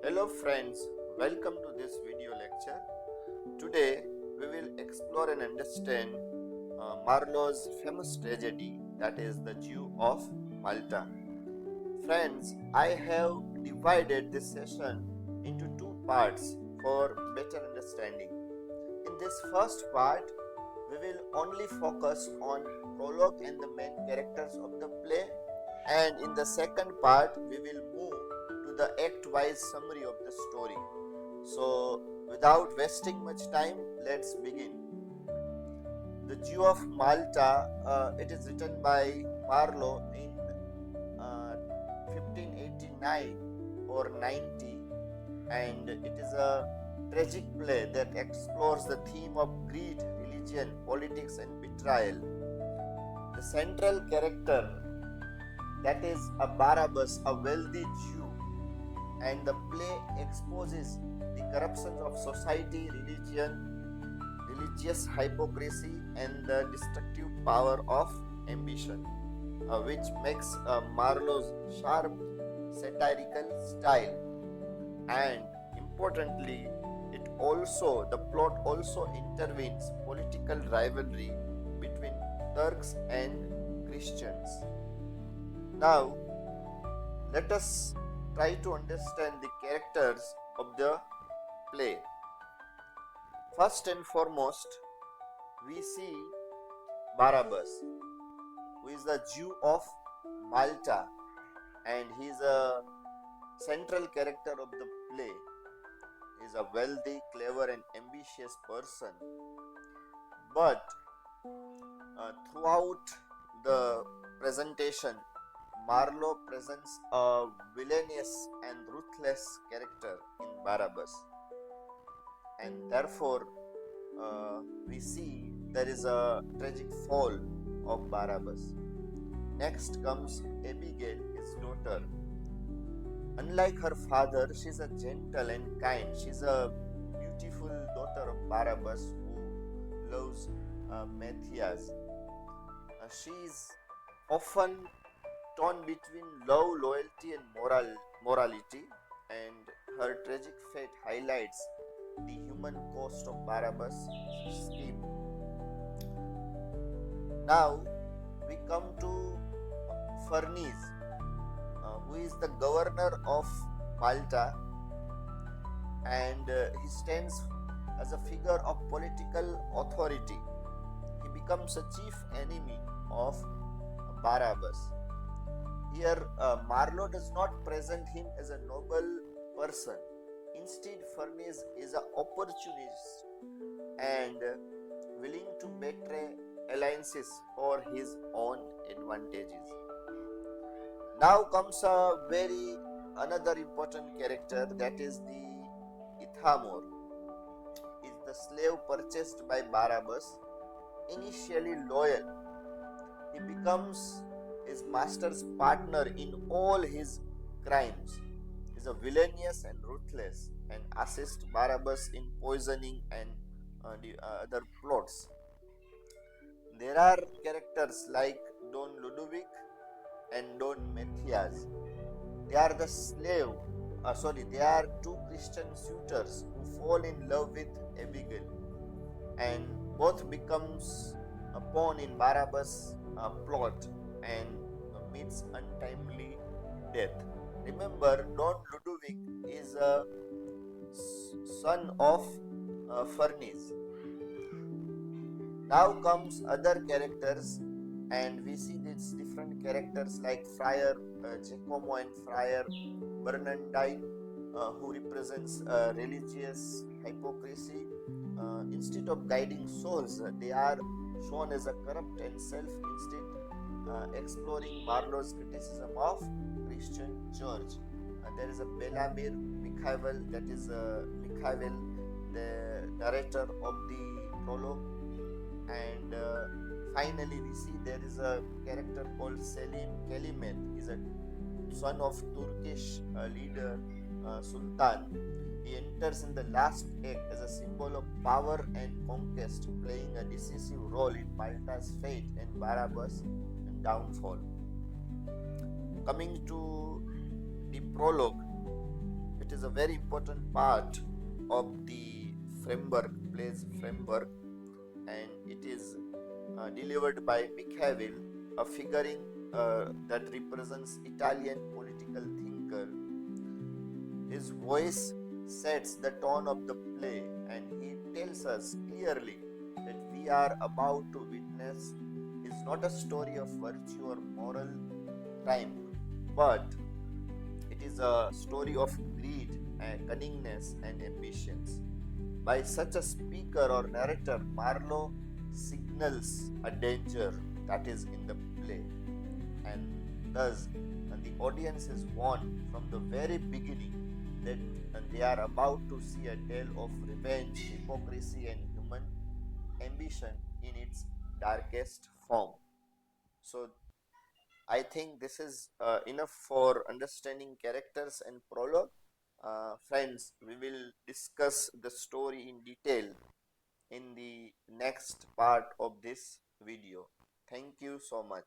Hello friends, welcome to this video lecture. Today we will explore and understand Marlowe's famous tragedy, that is the Jew of Malta. Friends, I have divided this session into two parts for better understanding. In this first part, we will only focus on prologue and the main characters of the play, and in the second part we will move to the act-wise summary of the story. So without wasting much time, let's begin. The Jew of Malta, it is written by Marlowe in 1589 or 90, and it is a tragic play that explores the theme of greed, religion, politics and betrayal. The central character, that is a Barabbas, a wealthy Jew, and the play exposes the corruptions of society, religious hypocrisy and the destructive power of ambition, which makes Marlowe's sharp satirical style. And importantly, the plot also intervenes political rivalry between Turks and Christians. Now, let us try to understand the characters of the play. First and foremost, we see Barabbas, who is the Jew of Malta, and he is a central character of the play. He is a wealthy, clever and ambitious person, but throughout the presentation, Marlowe presents a villainous and ruthless character in Barabbas, and therefore we see there is a tragic fall of Barabbas. Next comes Abigail, his daughter. Unlike her father, she is a gentle and kind. She is a beautiful daughter of Barabbas who loves Matthias. She is often torn between love, loyalty and morality, and her tragic fate highlights the human cost of Barabbas' scheme. Now we come to Farnese, who is the governor of Malta, and he stands as a figure of political authority. He becomes a chief enemy of Barabbas. Here, Marlowe does not present him as a noble person. Instead, Farnese is an opportunist and willing to betray alliances for his own advantages. Now comes another important character, that is the Ithamor. Is the slave purchased by Barabbas. Initially loyal, he becomes his master's partner in all his crimes. He is a villainous and ruthless and assists Barabbas in poisoning and the other plots. There are characters like Don Ludovic and Don Matthias. They are they are two Christian suitors who fall in love with Abigail, and both becomes a pawn in Barabbas' plot and meets untimely death. Remember, Don Ludovic is a son of Farnese. Now comes other characters, and we see these different characters like Friar Giacomo and Friar Bernardine, who represents religious hypocrisy. Instead of guiding souls, they are shown as a corrupt and exploring Marlowe's criticism of Christian Church. There is a Belamir Mikhail, that is Mikhail, the narrator of the prologue, and finally we see there is a character called Selim Kelimet. He is a son of Turkish leader Sultan. He enters in the last act as a symbol of power and conquest, playing a decisive role in Malta's fate and Barabbas' downfall. Coming to the prologue, it is is a very important part of the framework, plays framework, and it is delivered by Machiavelli, a figuring that represents Italian political thinker. His voice sets the tone of the play, and he tells us clearly that we are about to witness is not a story of virtue or moral triumph, but it is a story of greed and cunningness and ambitions. By such a speaker or narrator, Marlowe signals a danger that is in the play, and thus and the audience is warned from the very beginning that they are about to see a tale of revenge, hypocrisy, and human ambition in its darkest form. So, I think this is enough for understanding characters and prologue. Friends, we will discuss the story in detail in the next part of this video. Thank you so much.